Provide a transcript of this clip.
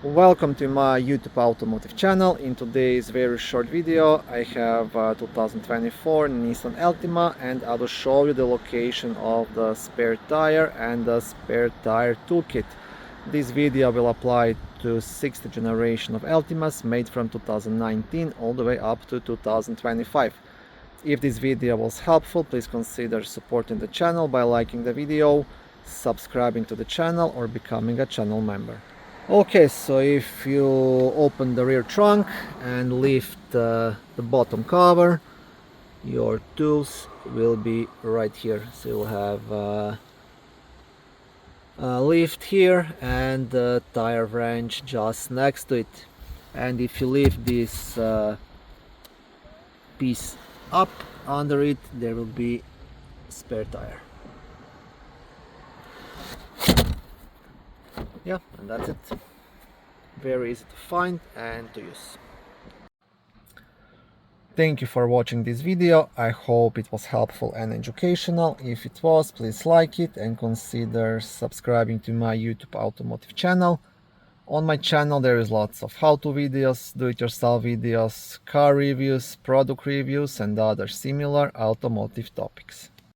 Welcome to my YouTube automotive channel. In today's very short video I have 2024 Nissan Altima, and I will show you the location of the spare tire and the spare tire toolkit. This video will apply to 6th generation of Altimas made from 2019 all the way up to 2025. If this video was helpful, please consider supporting the channel by liking the video, subscribing to the channel, or becoming a channel member. Okay, so if you open the rear trunk and lift the bottom cover, your tools will be right here. So you'll have a lift here and the tire wrench just next to it. And if you lift this piece up under it, there will be spare tire. Yeah, and that's it. Very easy to find and to use. Thank you for watching this video. I hope it was helpful and educational. If it was, please like it and consider subscribing to my YouTube automotive channel. On my channel there is lots of how-to videos, do-it-yourself videos, car reviews, product reviews, and other similar automotive topics.